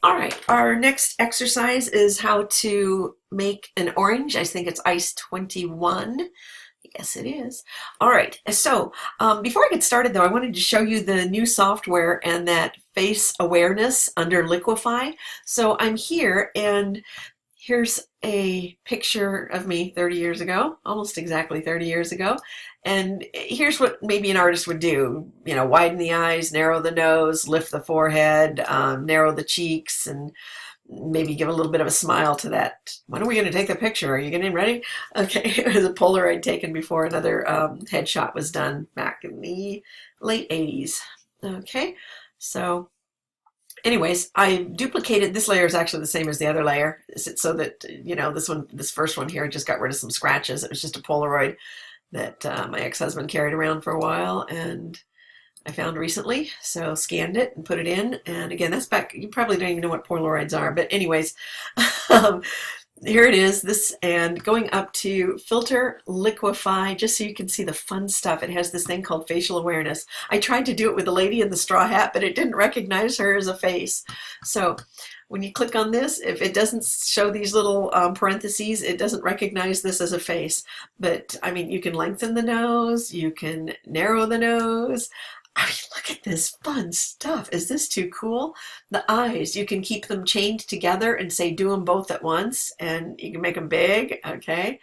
All right, our next exercise is how to make an orange. I think it's ice 21. Yes, it is. All right, so before I get started though, I wanted to show you the new software and that face awareness under Liquify. So I'm here and here's a picture of me 30 years ago, almost exactly 30 years ago. And here's what maybe an artist would do, you know, widen the eyes, narrow the nose, lift the forehead, narrow the cheeks, and maybe give a little bit of a smile to that. When are we going to take the picture? Are you getting ready? Okay, it was a Polaroid taken before another headshot was done back in the late 80s. Okay, so anyways, I duplicated, this layer is actually the same as the other layer, so that, you know, this first one here, I just got rid of some scratches. It was just a Polaroid that my ex-husband carried around for a while and I found recently. So scanned it and put it in. And again, that's back, you probably don't even know what Polaroids are, but anyways, um, here it is, this, and going up to filter, liquify, just so you can see the fun stuff. It has this thing called facial awareness. I tried to do it with the lady in the straw hat, but it didn't recognize her as a face. So when you click on this, if it doesn't show these little parentheses, it doesn't recognize this as a face. But I mean, you can lengthen the nose, you can narrow the nose. I mean, look at this fun stuff. Is this too cool? The eyes, you can keep them chained together and say do them both at once, and you can make them big, okay?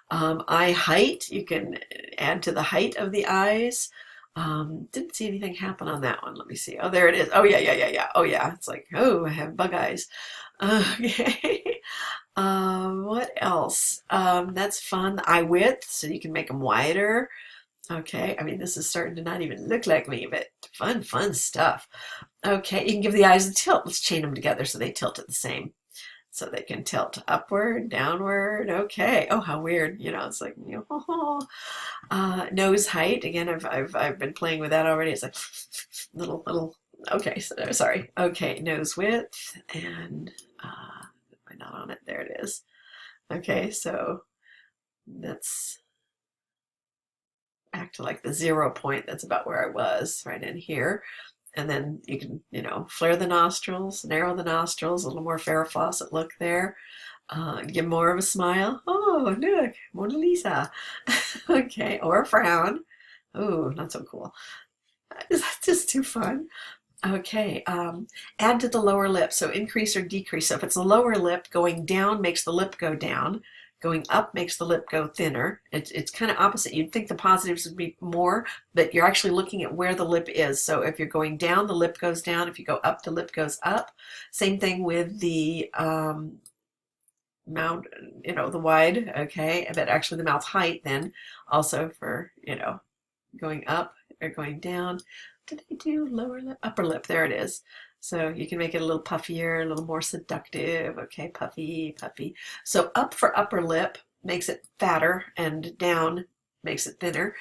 Eye height, you can add to the height of the eyes. Didn't see anything happen on that one. Let me see. Oh, there it is. Oh, yeah. Oh, yeah. It's like, oh, I have bug eyes. Okay. What else? That's fun. The eye width, so you can make them wider. Okay, I mean, this is starting to not even look like me, but fun stuff. Okay, you can give the eyes a tilt. Let's chain them together so they tilt at the same. So they can tilt upward, downward. Okay. Oh, how weird. You know, it's like, you know, nose height. Again, I've been playing with that already. It's like little. Okay, so sorry. Okay, nose width and am I not on it? There it is. Okay, so that's back to like the 0 point. That's about where I was, right in here. And then you can, you know, flare the nostrils, narrow the nostrils, a little more Farrah Fawcett look there. Give more of a smile. Oh, look, Mona Lisa. Okay, or a frown. Oh, not so cool. Is that just too fun? Okay, add to the lower lip, so increase or decrease. So if it's the lower lip, going down makes the lip go down. Going up makes the lip go thinner. It's kind of opposite. You'd think the positives would be more, but you're actually looking at where the lip is. So if you're going down, the lip goes down. If you go up, the lip goes up. Same thing with the mouth, you know, the wide, okay, but actually the mouth height then also for, you know, going up or going down. Did I do lower lip? Upper lip, there it is. So you can make it a little puffier, a little more seductive. Okay, puffy. So up for upper lip makes it fatter and down makes it thinner.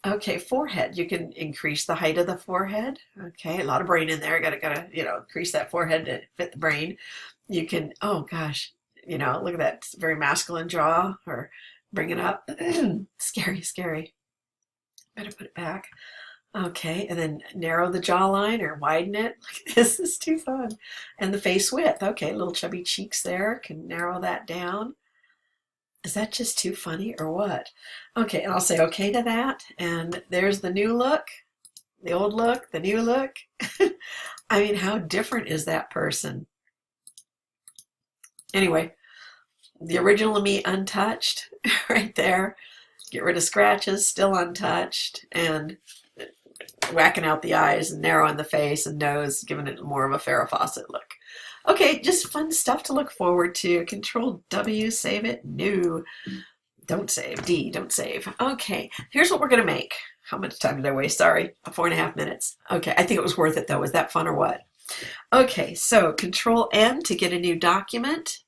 Okay, forehead, you can increase the height of the forehead. Okay, a lot of brain in there. Gotta, you know, increase that forehead to fit the brain. You can, oh gosh, you know, look at that very masculine jaw, or bring it up. Scary. Better put it back. Okay, and then narrow the jawline or widen it. This is too fun. And the face width. Okay, little chubby cheeks there. Can narrow that down. Is that just too funny or what? Okay, and I'll say okay to that. And there's the new look, the old look, the new look. I mean, how different is that person? Anyway, the original me untouched right there. Get rid of scratches, still untouched, and whacking out the eyes and narrowing the face and nose, giving it more of a Farrah Fawcett look. Okay, just fun stuff to look forward to. Control W, save it. No, don't save. D, don't save. Okay, here's what we're going to make. How much time did I waste? Sorry, 4.5 minutes. Okay, I think it was worth it though. Was that fun or what? Okay, so Control N to get a new document,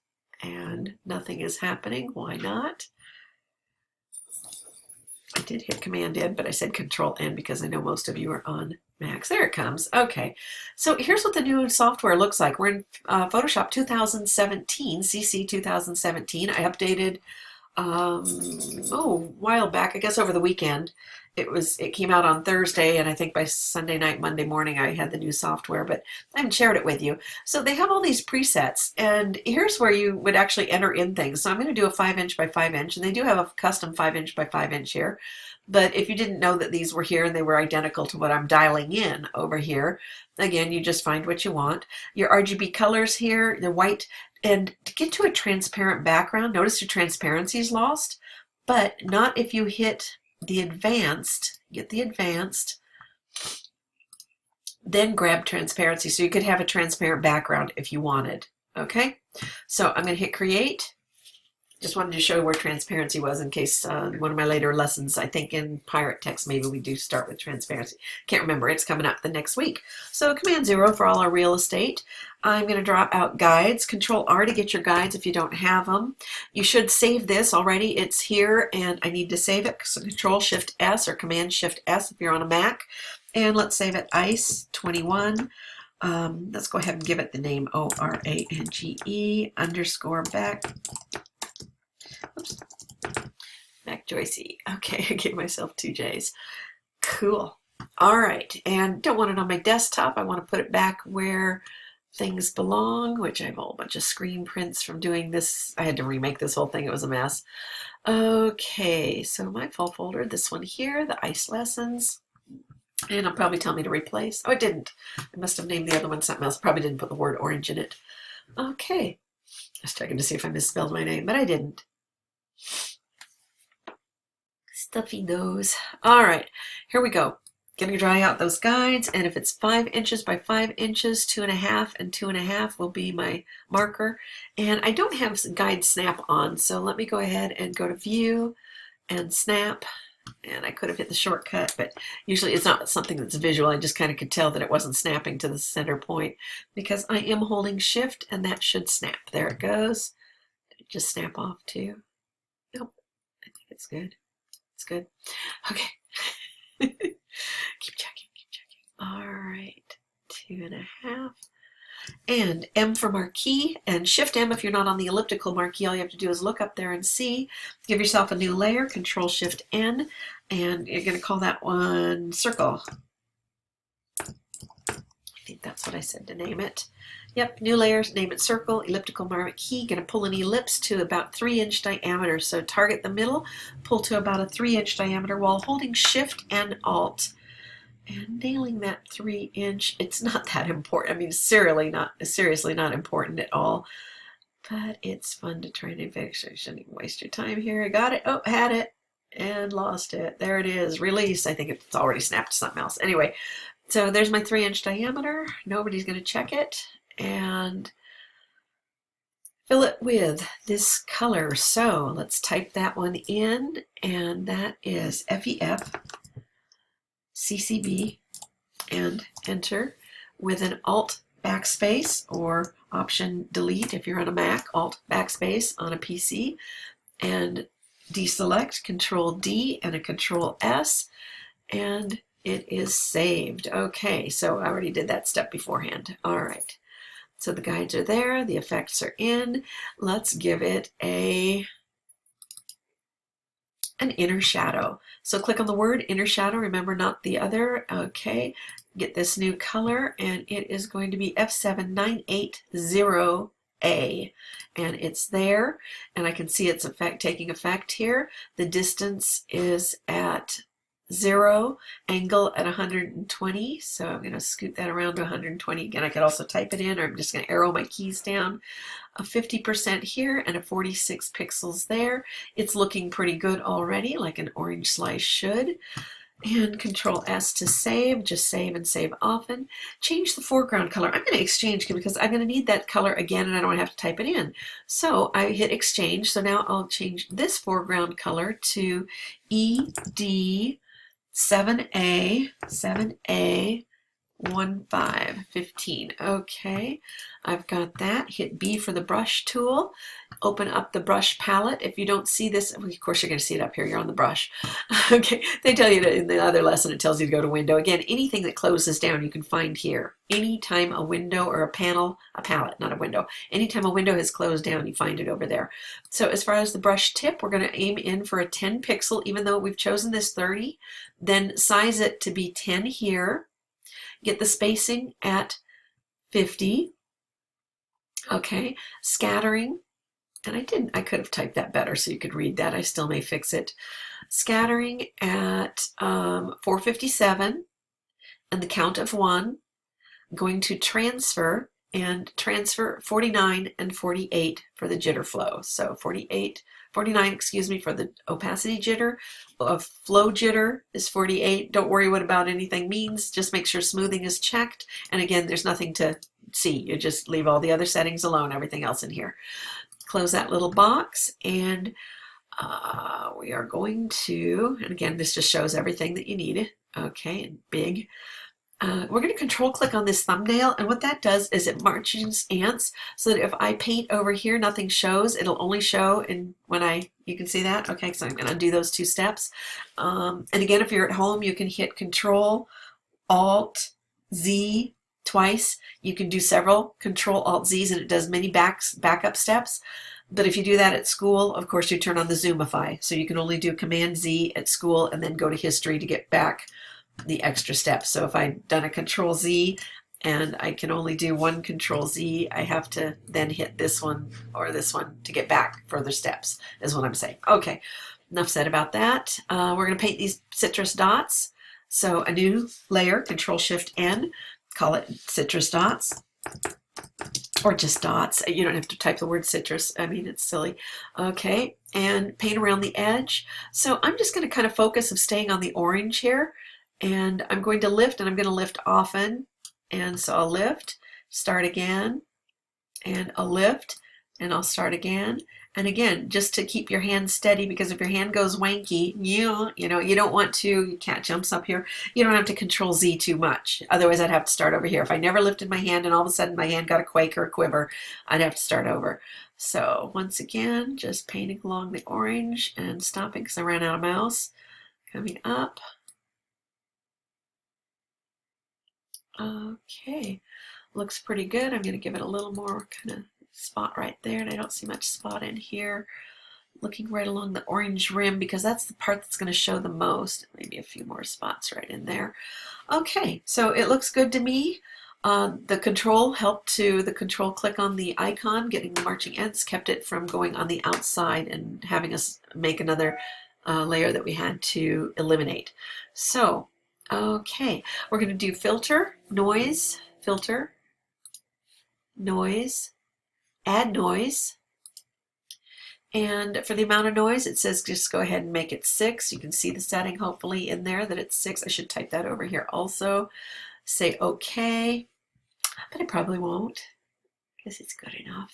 and nothing is happening. Why not? I did hit Command N, but I said Control N because I know most of you are on Macs. There it comes. Okay, so here's what the new software looks like. We're in Photoshop 2017, CC 2017. I updated a while back, I guess over the weekend, it came out on Thursday, and I think by Sunday night, Monday morning, I had the new software, but I haven't shared it with you. So they have all these presets, and here's where you would actually enter in things. So I'm going to do a 5" by 5", and they do have a custom 5" by 5" here. But if you didn't know that these were here and they were identical to what I'm dialing in over here, again, you just find what you want. Your RGB colors here, the white, and to get to a transparent background, notice your transparency is lost, but not if you hit the advanced, get the advanced, then grab transparency. So you could have a transparent background if you wanted. Okay, so I'm going to hit create. Just wanted to show where transparency was in case one of my later lessons, I think in Pirate Text, maybe we do start with transparency. Can't remember. It's coming up the next week. So Command 0 for all our real estate. I'm going to drop out guides. Control R to get your guides if you don't have them. You should save this already. It's here and I need to save it. So Control Shift S or Command Shift S if you're on a Mac. And let's save it ICE 21. Let's go ahead and give it the name ORANGE underscore back. Oops. Mac Joycey. Okay, I gave myself 2 J's. Cool. All right, and don't want it on my desktop. I want to put it back where things belong, which I have a whole bunch of screen prints from doing this. I had to remake this whole thing. It was a mess. Okay, so my full folder, this one here, the ICE lessons. And it'll probably tell me to replace. Oh, it didn't. I must have named the other one something else. Probably didn't put the word orange in it. Okay. I was checking to see if I misspelled my name, but I didn't. Stuffy nose. All right, here we go. Gonna dry out those guides, and if it's 5" by 5", 2.5 and 2.5 will be my marker. And I don't have guide snap on, so let me go ahead and go to view and snap. And I could have hit the shortcut, but usually it's not something that's visual. I just kind of could tell that it wasn't snapping to the center point because I am holding shift and that should snap. There it goes. Did it just snap off too? Nope. I think it's good. It's good. Okay. Keep checking, keep checking. All right. 2.5. And M for marquee, and Shift M if you're not on the elliptical marquee. All you have to do is look up there and see. Give yourself a new layer, Control Shift N, and you're going to call that one circle. I think that's what I said to name it. Yep, new layers, name it circle, elliptical marquee. Going to pull an ellipse to about 3" diameter. So target the middle, pull to about a 3" diameter while holding Shift and Alt. And nailing that 3". It's not that important. I mean, seriously not important at all. But it's fun to try and fix. I shouldn't even waste your time here. I got it. Oh, had it and lost it. There it is. Release. I think it's already snapped to something else. Anyway, so there's my 3" diameter. Nobody's going to check it. And fill it with this color. So let's type that one in. And that is FEF. CCB and enter with an Alt backspace or Option delete if you're on a Mac, Alt backspace on a PC, and deselect, Control D and a Control S, and it is saved. Okay, so I already did that step beforehand. All right, so the guides are there, the effects are in. Let's give it an inner shadow. So click on the word inner shadow, remember not the other. Okay, get this new color and it is going to be F7980A and it's there and I can see its effect taking effect here. The distance is at 0, angle at 120, so I'm going to scoot that around to 120. Again, I could also type it in, or I'm just going to arrow my keys down. A 50% here and a 46 pixels there. It's looking pretty good already, like an orange slice should. And Control S to save, just save and save often. Change the foreground color. I'm going to exchange because I'm going to need that color again and I don't have to type it in. So I hit exchange, so now I'll change this foreground color to ED7A 15. Okay, I've got that. Hit B for the brush tool. Open up the brush palette. If you don't see this, of course you're going to see it up here. You're on the brush. Okay, they tell you to, in the other lesson, it tells you to go to window. Again, anything that closes down you can find here. Anytime a window or a palette, not a window. Anytime a window has closed down, you find it over there. So as far as the brush tip, we're going to aim in for a 10 pixel, even though we've chosen this 30. Then size it to be 10 here. Get the spacing at 50. Okay, scattering, and I could have typed that better so you could read that. I still may fix it. Scattering at 457 and the count of 1. I'm going to transfer 49 and 48 for the jitter flow. So 49, excuse me, for the opacity jitter. Flow jitter is 48. Don't worry what about anything means. Just make sure smoothing is checked. And again, there's nothing to see. You just leave all the other settings alone, everything else in here. Close that little box, and we are going to, and again, this just shows everything that you need. Okay, and big. We're going to control click on this thumbnail, and what that does is it marches ants so that if I paint over here, nothing shows. It'll only show you can see that? Okay, so I'm going to undo those 2 steps. And again, if you're at home, you can hit Control Alt Z twice. You can do several Control Alt Z's, and it does many backup steps. But if you do that at school, of course, you turn on the Zoomify. So you can only do Command Z at school and then go to history to get back the extra steps. So if I've done a Control Z and I can only do 1 Control Z, I have to then hit this one or this one to get back further steps, is what I'm saying. Okay, enough said about that. We're going to paint these citrus dots. So a new layer, Control Shift N, call it citrus dots. Or just dots. You don't have to type the word citrus. I mean, it's silly. Okay, and paint around the edge. So I'm just going to kind of focus of staying on the orange here. And I'm going to lift, and I'm going to lift often. And so I'll lift, start again, and I'll lift, and I'll start again. And again, just to keep your hand steady, because if your hand goes wanky, you don't want to, cat jumps up here, you don't have to Control Z too much. Otherwise, I'd have to start over here. If I never lifted my hand and all of a sudden my hand got a quake or a quiver, I'd have to start over. So once again, just painting along the orange and stopping because I ran out of mouse. Coming up. Okay, looks pretty good. I'm going to give it a little more kind of spot right there, and I don't see much spot in here. Looking right along the orange rim because that's the part that's going to show the most. Maybe a few more spots right in there. Okay, so it looks good to me. The control click on the icon, getting the marching ants, kept it from going on the outside and having us make another layer that we had to eliminate. So, okay, we're going to do filter, noise, add noise. And for the amount of noise, it says just go ahead and make it 6. You can see the setting hopefully in there that it's 6. I should type that over here also. Say OK, but I probably won't because it's good enough.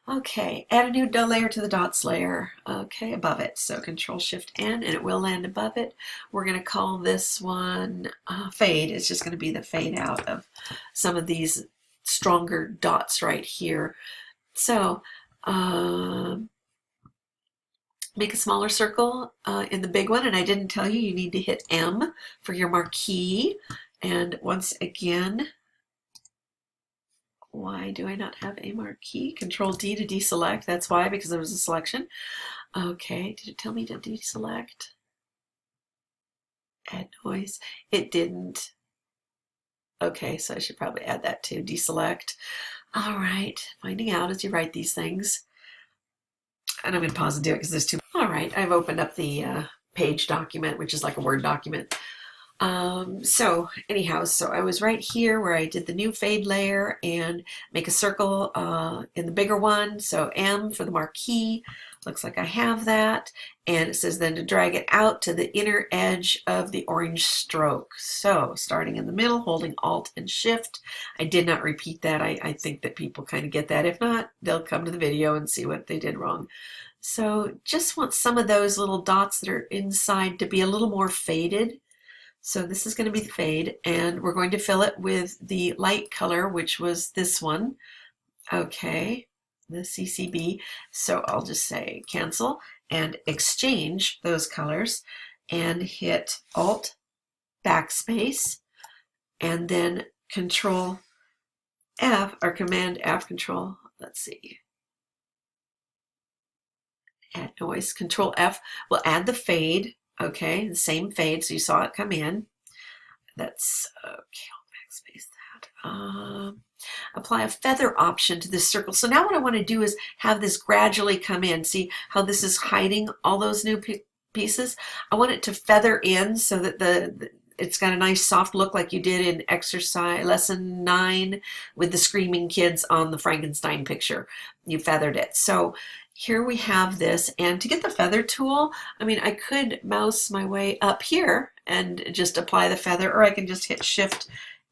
Okay, add a new layer to the dots layer. Okay, above it. So Control Shift N, and it will land above it. We're going to call this one fade. It's just going to be the fade out of some of these stronger dots right here. So make a smaller circle in the big one, and I didn't tell you, you need to hit M for your marquee. And once again, why do I not have a marquee? Control D to deselect. That's why, because there was a selection. Okay, did it tell me to deselect? Add noise. It didn't. Okay, so I should probably add that too. Deselect. All right, finding out as you write these things. And I'm going to pause and do it because there's too. All right, I've opened up the page document, which is like a Word document. So anyhow, so I was right here where I did the new fade layer and make a circle in the bigger one. So M for the marquee. Looks like I have that. And it says then to drag it out to the inner edge of the orange stroke. So starting in the middle, holding Alt and Shift. I did not repeat that. I think that people kind of get that. If not, they'll come to the video and see what they did wrong. So just want some of those little dots that are inside to be a little more faded. So this is going to be the fade, and we're going to fill it with the light color, which was this one. Okay, the CCB. So I'll just say cancel and exchange those colors and hit Alt backspace and then Control F or Command F Control. Let's see. Add noise. Control F will add the fade. Okay, the same fade, so you saw it come in. That's okay. I'll backspace that. Apply a feather option to this circle. So now what I want to do is have this gradually come in. See how this is hiding all those new pieces? I want it to feather in so that it's got a nice soft look like you did in exercise lesson 9 with the screaming kids on the Frankenstein picture. You feathered it. So here we have this, and to get the feather tool, I mean, I could mouse my way up here and just apply the feather, or I can just hit Shift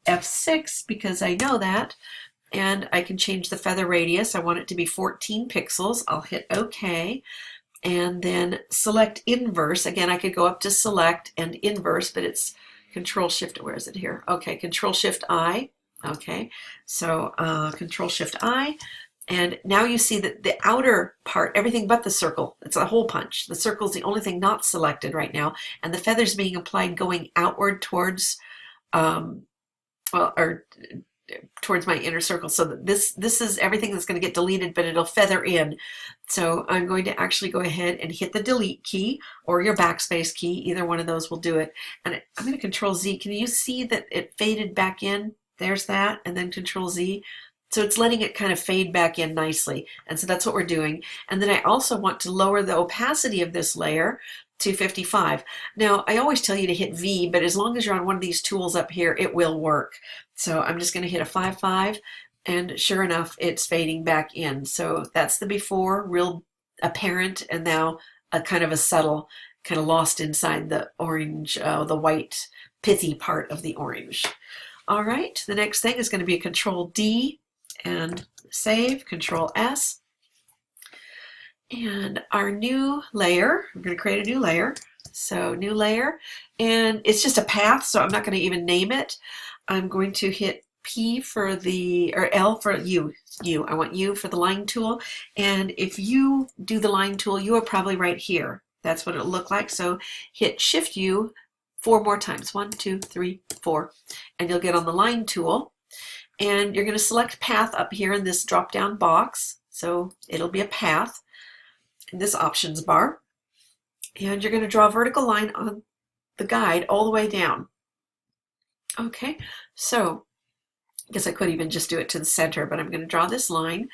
F6 because I know that, and I can change the feather radius. I want it to be 14 pixels. I'll hit OK, and then select inverse. Again, I could go up to select and inverse, but it's Control Shift, where is it here? Okay, Control Shift I. Okay, so Control Shift I, and now you see that the outer part, everything but the circle, it's a hole punch. The circle is the only thing not selected right now, and the feather's being applied going outward towards towards my inner circle. So this is everything that's going to get deleted, but it'll feather in. So I'm going to actually go ahead and hit the delete key or your backspace key. Either one of those will do it. And I'm going to Control Z. Can you see that it faded back in? There's that, and then Control Z. So it's letting it kind of fade back in nicely. And so that's what we're doing. And then I also want to lower the opacity of this layer to 55. Now, I always tell you to hit V, but as long as you're on one of these tools up here, it will work. So I'm just going to hit a 5.5, and sure enough, it's fading back in. So that's the before, real apparent, and now a kind of a subtle, kind of lost inside the orange, the white, pithy part of the orange. All right, the next thing is going to be a Control D and save, Control S. And our new layer, we're going to create a new layer. So new layer, and it's just a path, so I'm not going to even name it. I'm going to hit P for the, or L for U. I want U for the line tool. And if you do the line tool, you are probably right here. That's what it'll look like. So hit Shift U 4 more times. 1, 2, 3, 4. And you'll get on the line tool. And you're going to select path up here in this drop down box. So it'll be a path in this options bar. And you're going to draw a vertical line on the guide all the way down. Okay, so I guess I could even just do it to the center, but I'm going to draw this line.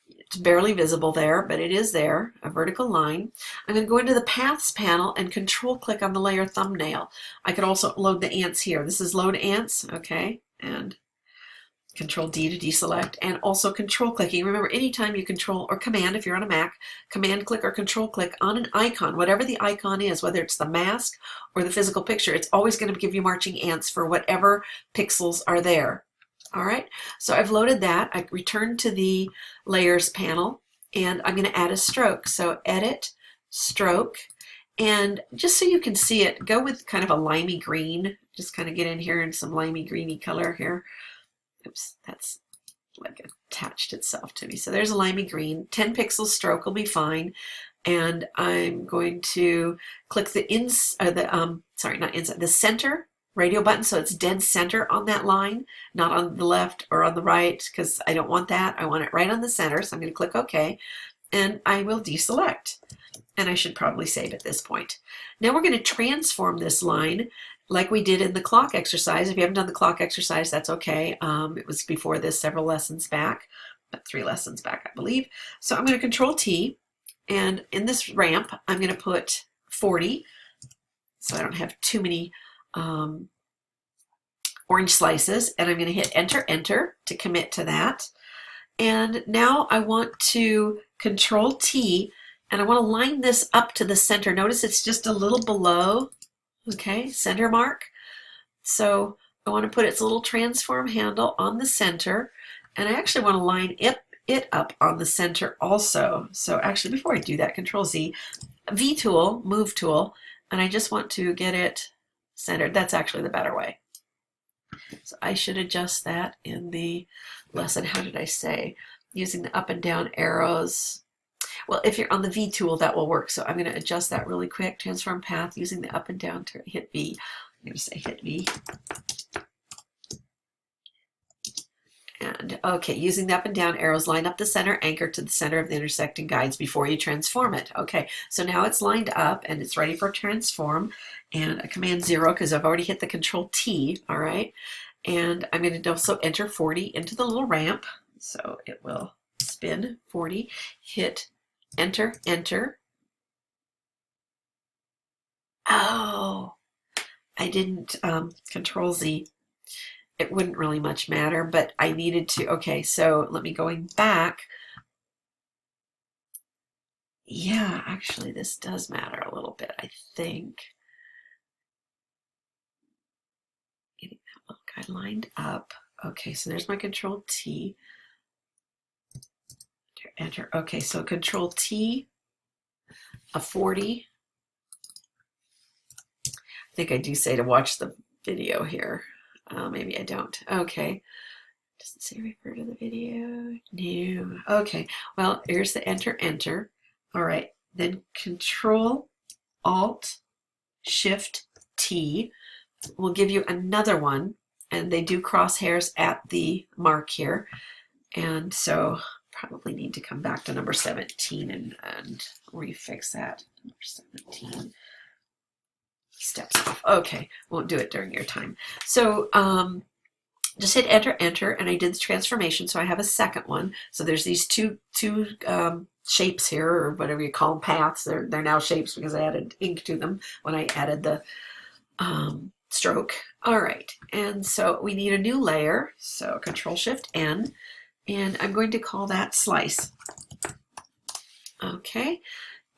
It's barely visible there, but it is there, a vertical line. I'm going to go into the Paths panel and control click on the layer thumbnail. I could also load the ants here. This is load ants, okay, and Control D to deselect, and also control clicking. Remember, anytime you control or command, if you're on a Mac, command click or control click on an icon, whatever the icon is, whether it's the mask or the physical picture, it's always going to give you marching ants for whatever pixels are there. All right, so I've loaded that. I return to the layers panel, and I'm going to add a stroke. So edit, stroke, and just so you can see it, go with kind of a limey green. Just kind of get in here in some limey greeny color here. Oops, that's like attached itself to me. So there's a limey green. 10 pixel stroke will be fine. And I'm going to click the the center radio button, so it's dead center on that line, not on the left or on the right, because I don't want that. I want it right on the center. So I'm going to click OK, and I will deselect. And I should probably save at this point. Now we're going to transform this line like we did in the clock exercise. If you haven't done the clock exercise, that's okay. It was before this, several lessons back, but 3 lessons back, I believe. So I'm going to Control T, and in this ramp, I'm going to put 40, so I don't have too many orange slices, and I'm going to hit Enter, Enter to commit to that. And now I want to Control T, and I want to line this up to the center. Notice it's just a little below. Okay, center mark. So I want to put its little transform handle on the center, and I actually want to line it up on the center also. So actually, before I do that, Control Z, V tool, move tool, and I just want to get it centered. That's actually the better way. So I should adjust that in the lesson. How did I say? Using the up and down arrows. Well, if you're on the V tool, that will work. So I'm going to adjust that really quick. Transform path using the up and down to hit V. I'm going to say hit V. And okay, using the up and down arrows, line up the center anchor to the center of the intersecting guides before you transform it. Okay, so now it's lined up and it's ready for transform. And a command 0 because I've already hit the control T, all right? And I'm going to also enter 40 into the little ramp. So it will spin 40, hit enter, enter. Oh, I didn't control Z. It wouldn't really much matter, but I needed to. Okay, so let me going back. Yeah, actually, this does matter a little bit, I think. Getting that little guy lined up. Okay, so there's my control T. Enter. Okay, so control T, a 40. I think I do say to watch the video here. Maybe I don't. Okay. Doesn't say refer to the video. No. Okay. Well, here's the enter, enter. All right. Then Control, Alt, Shift, T will give you another one. And they do crosshairs at the mark here. And so probably need to come back to number 17 and refix that. Number 17. Steps off. Okay, won't do it during your time. So just hit enter, enter, and I did the transformation. So I have a second one. So there's these two shapes here, or whatever you call them, paths. They're now shapes because I added ink to them when I added the stroke. All right, and so we need a new layer. So Control Shift N, and I'm going to call that slice. Okay.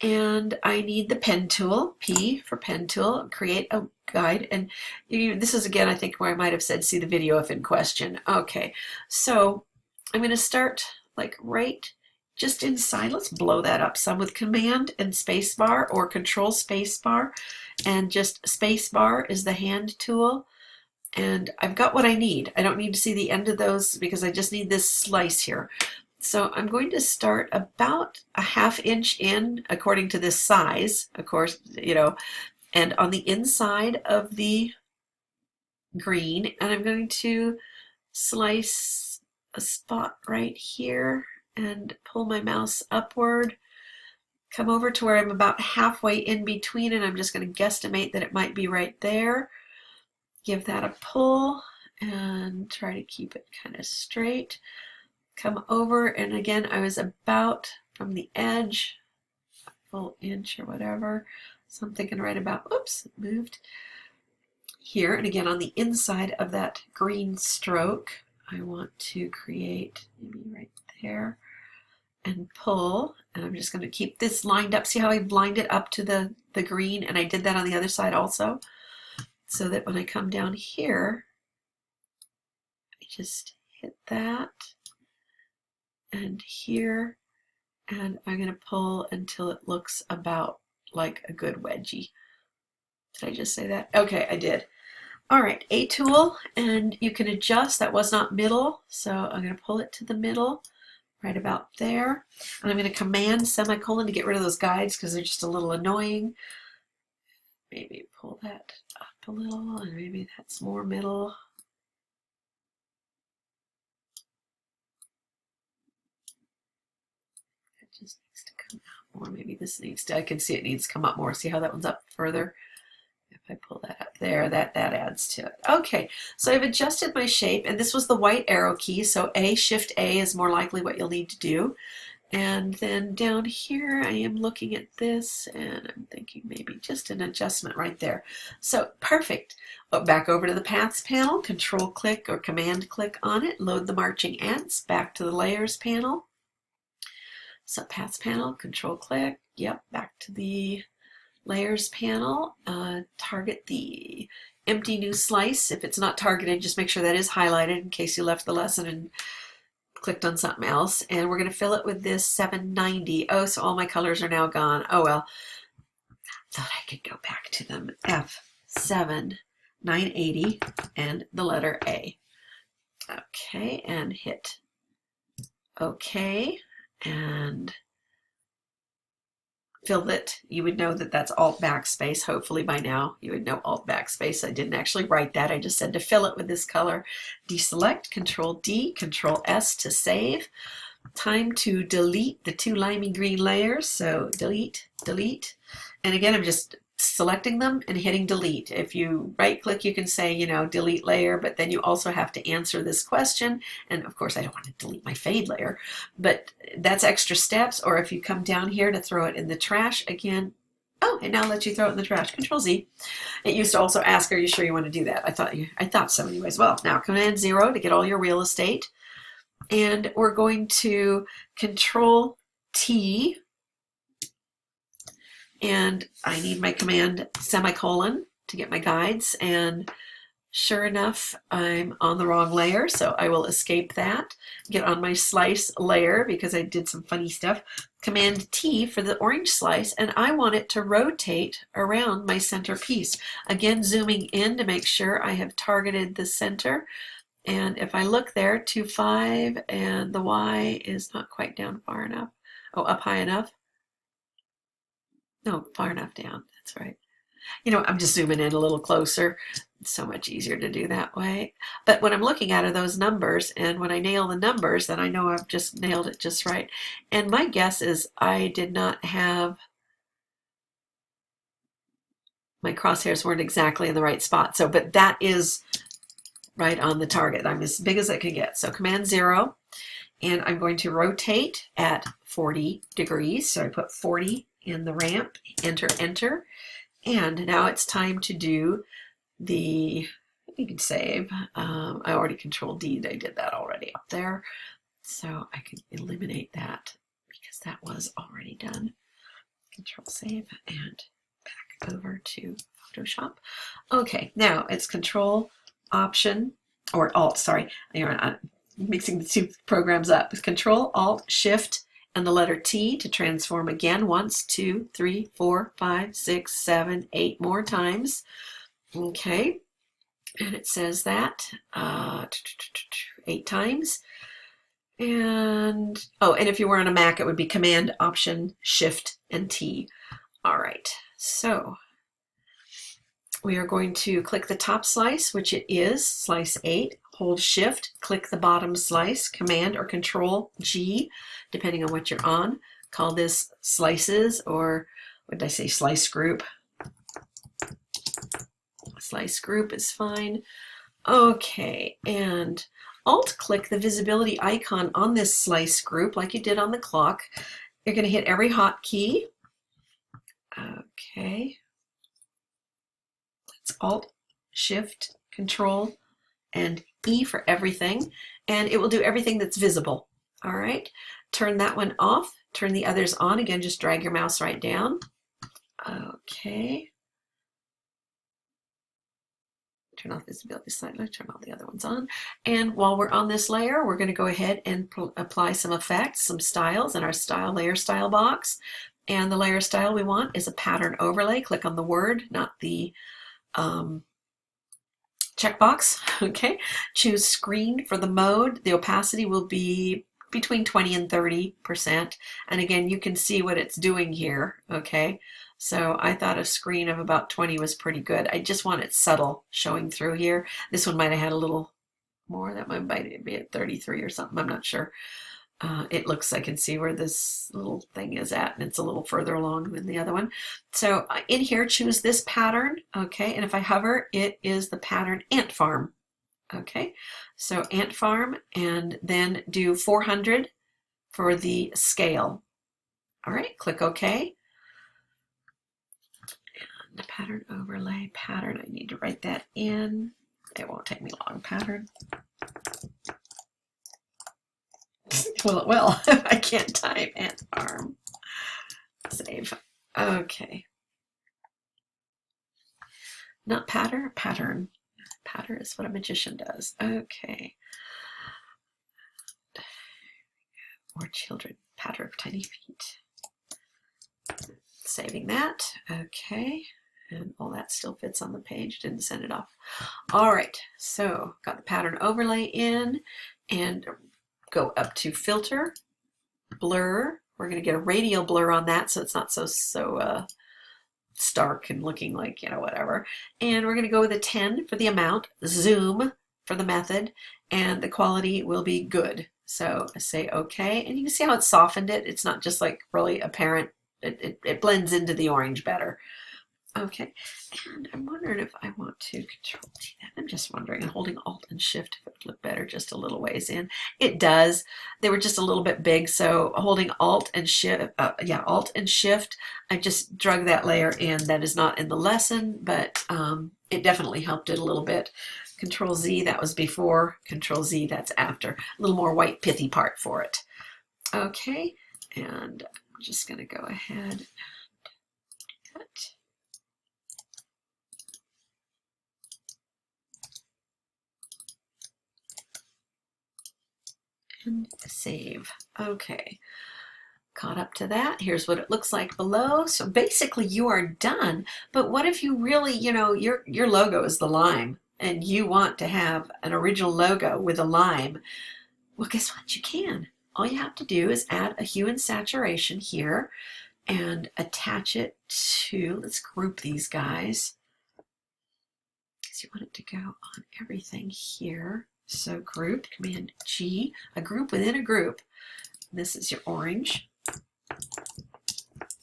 And I need the pen tool, P for pen tool, create a guide. And this is again, I think, where I might have said, see the video if in question. Okay, so I'm going to start like right just inside. Let's blow that up some with Command and Space Bar or Control Space Bar. And just Space Bar is the hand tool. And I've got what I need. I don't need to see the end of those because I just need this slice here. So I'm going to start about a ½ inch in according to this size, of course, you know, and on the inside of the green, and I'm going to slice a spot right here and pull my mouse upward, come over to where I'm about halfway in between, and I'm just going to guesstimate that it might be right there. Give that a pull and try to keep it kind of straight. Come over, and again, I was about from the edge, a full inch or whatever. So I'm thinking right about, oops, it moved here. And again, on the inside of that green stroke, I want to create maybe right there and pull. And I'm just going to keep this lined up. See how I lined it up to the green? And I did that on the other side also. So that when I come down here, I just hit that. And here, and I'm going to pull until it looks about like a good wedgie. Did I just say that? Okay, I did. All right, A tool, and you can adjust. That was not middle, so I'm going to pull it to the middle, right about there. And I'm going to Command semicolon to get rid of those guides because they're just a little annoying. Maybe pull that up a little, and maybe that's more middle. Just needs to come out more. Maybe this needs to, I can see it needs to come up more. See how that one's up further? If I pull that up there, that adds to it. Okay, so I've adjusted my shape, and this was the white arrow key, so Shift A is more likely what you'll need to do. And then down here, I am looking at this, and I'm thinking maybe just an adjustment right there. So perfect. Back over to the Paths panel, Control click or Command click on it, load the marching ants, back to the Layers panel. So Paths panel, Control click, yep, back to the Layers panel, target the empty new slice. If it's not targeted, just make sure that is highlighted in case you left the lesson and clicked on something else. And we're going to fill it with this 790. Oh, so all my colors are now gone. Oh well, thought I could go back to them. 7, 980, and the letter A. Okay, and hit OK, and fill it. You would know that that's Alt backspace. Hopefully by now you would know Alt backspace. I didn't actually write that. I just said to fill it with this color. Deselect, Control D, Control S to save. Time to delete the two limey green layers. So delete, delete. And again, I'm just selecting them and hitting delete. If you right click, you can say, you know, delete layer, but then you also have to answer this question. And of course I don't want to delete my fade layer, but that's extra steps. Or if you come down here to throw it in the trash again, oh, it now lets you throw it in the trash. Control Z. It used to also ask, are you sure you want to do that? I thought so anyways. Well, now Command 0 to get all your real estate. And we're going to Control T, and I need my command semicolon to get my guides, and sure enough I'm on the wrong layer, so I will escape that, get on my slice layer because I did some funny stuff, Command T for the orange slice, and I want it to rotate around my center piece. Again, zooming in to make sure I have targeted the center. And if I look there, 2, 5, and the Y is not quite down far enough. Oh, up high enough? No, far enough down. That's right. You know, I'm just zooming in a little closer. It's so much easier to do that way. But what I'm looking at are those numbers, and when I nail the numbers, then I know I've just nailed it just right. And my guess is I did not have, my crosshairs weren't exactly in the right spot. So, but that is right on the target. I'm as big as I can get. So Command 0, and I'm going to rotate at 40 degrees. So I put 40 in the ramp, enter, enter. And now it's time to do the, you can save. I already Control D, I did that already up there. So I can eliminate that because that was already done. Control save and back over to Photoshop. Okay, now it's Control Option, or Alt, sorry, I'm mixing the two programs up. Control, Alt, Shift, and the letter T to transform again once, 2, 3, 4, 5, 6, 7, 8 more times. Okay, and it says that 8 times. And, oh, and if you were on a Mac, it would be Command, Option, Shift, and T. All right, so we are going to click the top slice, which it is, slice 8, hold Shift, click the bottom slice, Command or Control G, depending on what you're on. Call this slices, or what did I say, slice group. Slice group is fine. Okay, and Alt click the visibility icon on this slice group like you did on the clock. You're going to hit every hotkey. Okay. It's Alt, Shift, Control, and E for everything, and it will do everything that's visible. All right, turn that one off, turn the others on. Again, just drag your mouse right down. Okay. Turn off visibility slightly, turn all the other ones on. And while we're on this layer, we're going to go ahead and apply some effects, some styles in our style layer style box. And the layer style we want is a pattern overlay. Click on the word, not the checkbox. Okay, choose screen for the mode. The opacity will be between 20 and 30%. And again, you can see what it's doing here. Okay, so I thought a screen of about 20 was pretty good. I just want it subtle showing through here. This one might have had a little more. That might be at 33 or something. I'm not sure. It looks, I can see where this little thing is at, and it's a little further along than the other one. So in here, choose this pattern, okay, and if I hover, it is the pattern Ant Farm, okay, so Ant Farm, and then do 400 for the scale. All right, click OK. And the pattern overlay pattern, I need to write that in. It won't take me long. Pattern. Well, it will if I can't type Ant Farm. Save. Okay. Not patter, pattern. Patter is what a magician does. Okay. More children. Patter of tiny feet. Saving that. Okay. And all that still fits on the page, didn't send it off. All right, so got the pattern overlay in, and go up to filter, blur. We're going to get a radial blur on that so it's not so stark and looking like, you know, whatever. And we're going to go with a 10 for the amount, zoom for the method, and the quality will be good. So I say okay, and you can see how it softened it. It's not just like really apparent. It blends into the orange better. Okay, and I'm wondering if I want to Control T that. I'm just wondering, and holding Alt and Shift if it would look better just a little ways in. It does. They were just a little bit big, so holding Alt and Shift, Alt and Shift, I just drug that layer in. That is not in the lesson, but it definitely helped it a little bit. Control Z, that was before. Control Z, that's after. A little more white pithy part for it. Okay, and I'm just going to go ahead and cut. And save. Okay, caught up to that. Here's what it looks like below. So basically you are done, but what if you really, you know, your logo is the lime and you want to have an original logo with a lime? Well, guess what? You can. All you have to do is add a hue and saturation here and attach it to, let's group these guys, because you want it to go on everything here. So group, Command G, a group within a group. This is your orange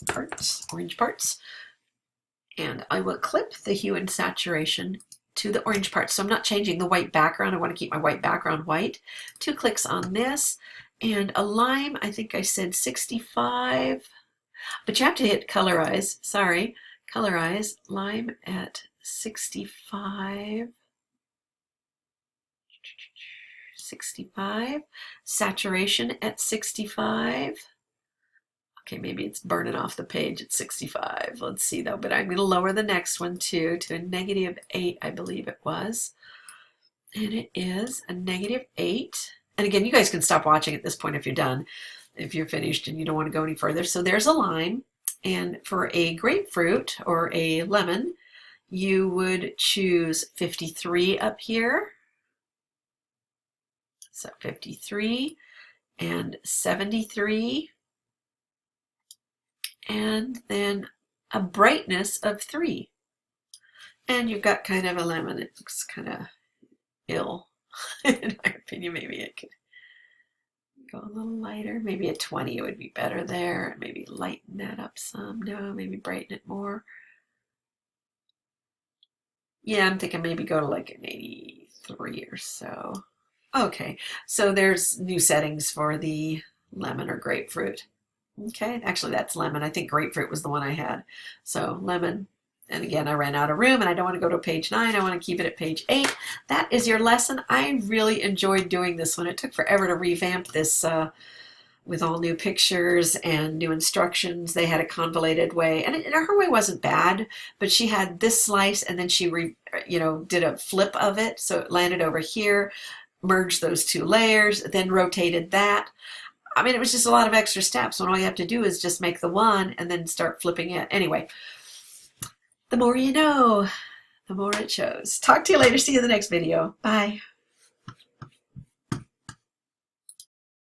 parts. And I will clip the hue and saturation to the orange parts. So I'm not changing the white background. I want to keep my white background white. 2 clicks on this. And a lime, I think I said 65. But you have to hit colorize. Sorry. Colorize. Lime at 65. 65, saturation at 65. Okay, maybe it's burning off the page at 65. Let's see though, but I'm going to lower the next one too to a -8, I believe it was. And it is a -8. And again, you guys can stop watching at this point if you're done, if you're finished and you don't want to go any further. So there's a lime. And for a grapefruit or a lemon, you would choose 53 up here. So 53 and 73, and then a brightness of 3. And you've got kind of a lemon. It looks kind of ill. In my opinion, maybe it could go a little lighter. Maybe a 20 would be better there. Maybe lighten that up some. No, maybe brighten it more. Yeah, I'm thinking maybe go to like an 83 or so. Okay, so there's new settings for the lemon or grapefruit. Okay, actually that's lemon. I think grapefruit was the one I had. So lemon, and again, I ran out of room and I don't want to go to page 9. I want to keep it at page 8. That is your lesson. I really enjoyed doing this one. It took forever to revamp this with all new pictures and new instructions. They had a convoluted way, and her way wasn't bad, but she had this slice and then she did a flip of it, so it landed over here. Merged those 2 layers, then rotated that. I mean, it was just a lot of extra steps when all you have to do is just make the one and then start flipping it. Anyway, the more you know, the more it shows. Talk to you later. See you in the next video. Bye.